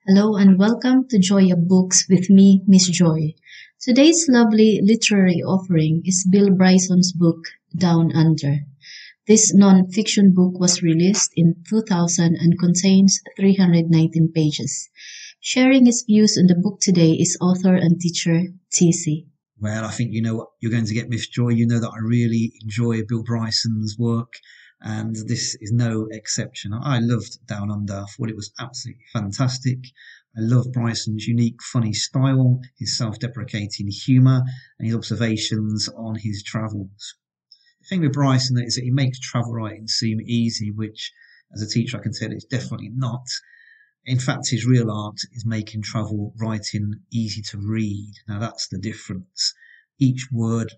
Hello and welcome to Joy of Books with me, Miss Joy. Today's lovely literary offering is Bill Bryson's book, Down Under. This non-fiction book was released in 2000 and contains 319 pages. Sharing his views on the book today is author and teacher TC. Well, I think you know what you're going to get, Miss Joy. You know that I really enjoy Bill Bryson's work, and this is no exception. I loved Down Under. I thought it was absolutely fantastic. I love Bryson's unique, funny style, his self-deprecating humour, and his observations on his travels. The thing with Bryson is that he makes travel writing seem easy, which, as a teacher, I can tell it's definitely not. In fact, his real art is making travel writing easy to read. Now that's the difference. Each word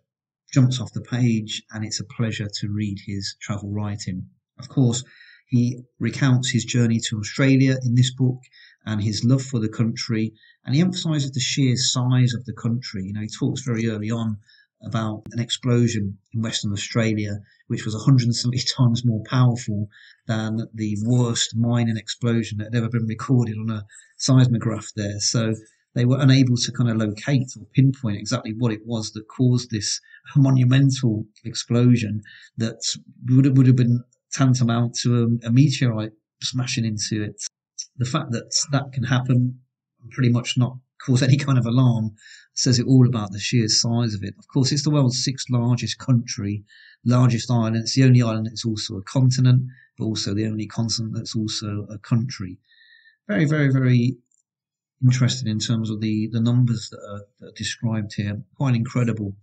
jumps off the page and it's a pleasure to read his travel writing. Of course, he recounts his journey to Australia in this book and his love for the country, and he emphasises the sheer size of the country. He talks very early on about an explosion in Western Australia, which was 170 times more powerful than the worst mining explosion that had ever been recorded on a seismograph there. So they were unable to kind of locate or pinpoint exactly what it was that caused this monumental explosion that would have been tantamount to a meteorite smashing into it. The fact that that can happen and pretty much not cause any kind of alarm says it all about the sheer size of it. Of course, it's the world's sixth largest country, largest island. It's the only island that's also a continent, but also the only continent that's also a country. Very, very, very interesting in terms of the numbers that are described here. Quite incredible.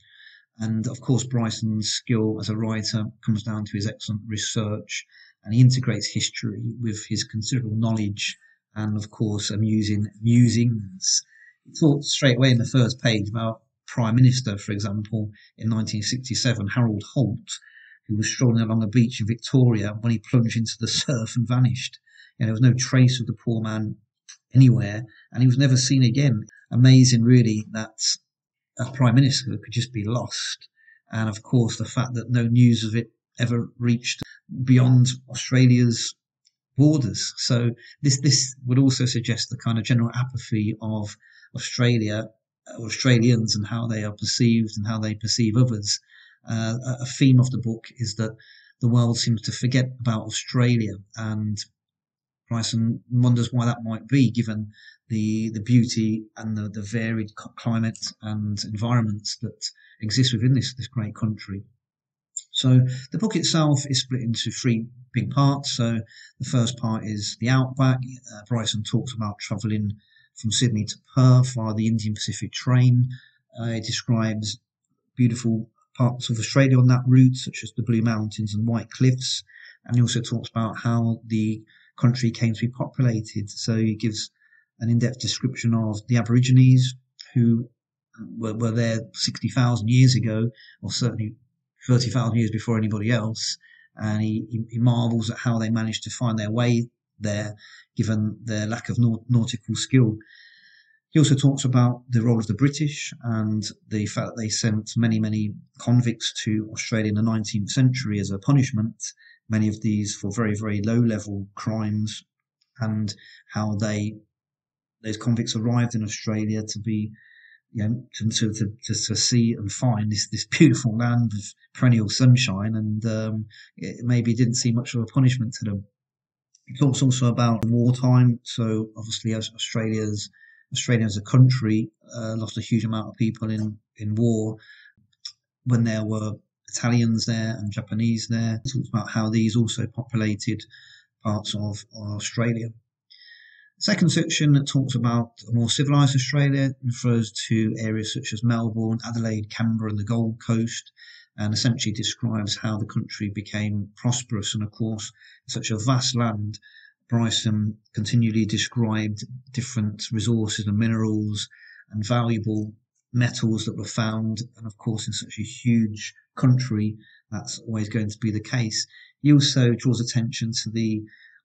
And of course, Bryson's skill as a writer comes down to his excellent research, and he integrates history with his considerable knowledge and, of course, amusing musings. He talks straight away in the first page about Prime Minister, for example, in 1967, Harold Holt, who was strolling along a beach in Victoria when he plunged into the surf and vanished. There was no trace of the poor man anywhere, and he was never seen again. Amazing, really, that a Prime Minister could just be lost. And, of course, the fact that no news of it ever reached beyond Australia's borders. So this would also suggest the kind of general apathy of Australians, and how they are perceived and how they perceive others. A theme of the book is that the world seems to forget about Australia, and Bryson wonders why that might be, given the beauty and the varied climate and environments that exist within this great country. So the book itself is split into three big parts. So the first part is the outback. Bryson talks about travelling from Sydney to Perth via the Indian Pacific train. It describes beautiful parts of Australia on that route, such as the Blue Mountains and White Cliffs. And he also talks about how the country came to be populated. So he gives an in-depth description of the Aborigines, who were there 60,000 years ago, or certainly 30,000 years before anybody else. And he marvels at how they managed to find their way there, given their lack of nautical skill. He also talks about the role of the British and the fact that they sent many, many convicts to Australia in the 19th century as a punishment, many of these for very, very low-level crimes, and how those convicts arrived in Australia to be, to see and find this beautiful land of perennial sunshine, and it maybe didn't see much of a punishment to them. It talks also about wartime. So obviously, as Australia as a country lost a huge amount of people in war, when there were Italians there and Japanese there. It talks about how these also populated parts of Australia. The second section that talks about a more civilised Australia refers to areas such as Melbourne, Adelaide, Canberra and the Gold Coast, and essentially describes how the country became prosperous. And of course, such a vast land, Bryson continually described different resources and minerals and valuable metals that were found. And of course, in such a huge country, that's always going to be the case. He also draws attention to the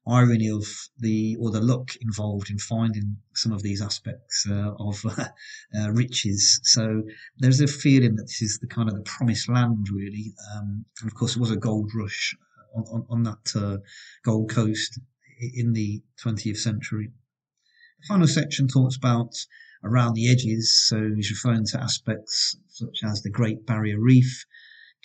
irony of the luck involved in finding some of these aspects of riches. So there's a feeling that this is the kind of the promised land, really. And of course, there was a gold rush on that Gold Coast in the 20th century. The final section talks about around the edges, so he's referring to aspects such as the Great Barrier Reef,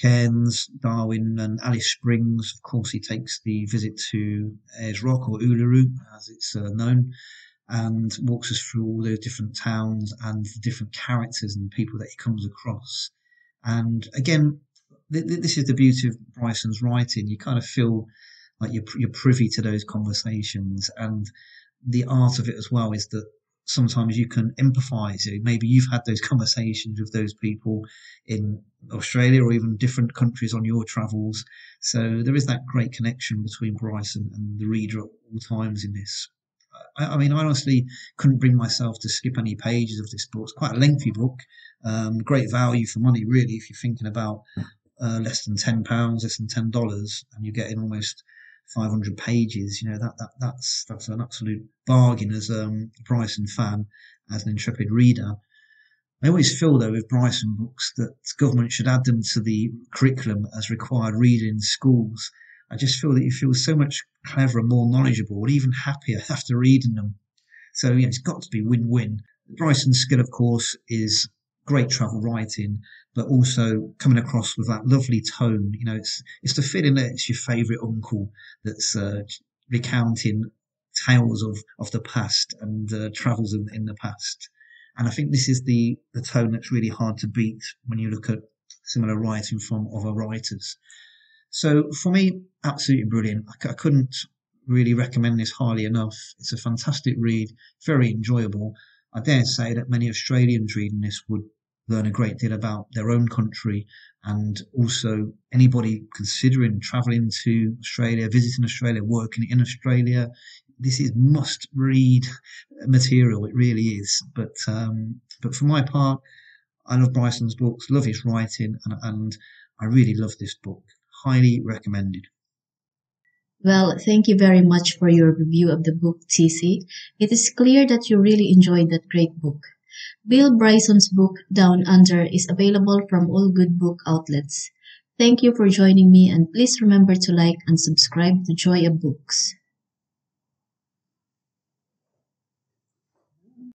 Cairns, Darwin, and Alice Springs. Of course, he takes the visit to Ayers Rock, or Uluru, as it's known, and walks us through all those different towns and the different characters and people that he comes across. And again, this is the beauty of Bryson's writing. You kind of feel like you're privy to those conversations, and the art of it as well is that sometimes you can empathize. Maybe you've had those conversations with those people in Australia or even different countries on your travels. So there is that great connection between Bryson and the reader at all times in this. I mean, I honestly couldn't bring myself to skip any pages of this book. It's quite a lengthy book, great value for money, really, if you're thinking about less than £10, less than $10, and you're getting almost 500 pages. That's an absolute bargain as a Bryson fan, as an intrepid reader. I always feel, though, with Bryson books that government should add them to the curriculum as required reading in schools. I just feel that you feel so much cleverer, more knowledgeable, and even happier after reading them. So, it's got to be win-win. Bryson's skill, of course, is great travel writing, but also coming across with that lovely tone. It's the feeling that it's your favourite uncle that's recounting tales of the past and travels in the past. And I think this is the tone that's really hard to beat when you look at similar writing from other writers. So for me, absolutely brilliant. I couldn't really recommend this highly enough. It's a fantastic read, very enjoyable. I dare say that many Australians reading this would learn a great deal about their own country, and also anybody considering travelling to Australia, visiting Australia, working in Australia. This is must-read material. It really is. But for my part, I love Bryson's books, love his writing, and I really love this book. Highly recommended. Well, thank you very much for your review of the book, TC. It is clear that you really enjoyed that great book. Bill Bryson's book, Down Under, is available from all good book outlets. Thank you for joining me, and please remember to like and subscribe to Joy of Books.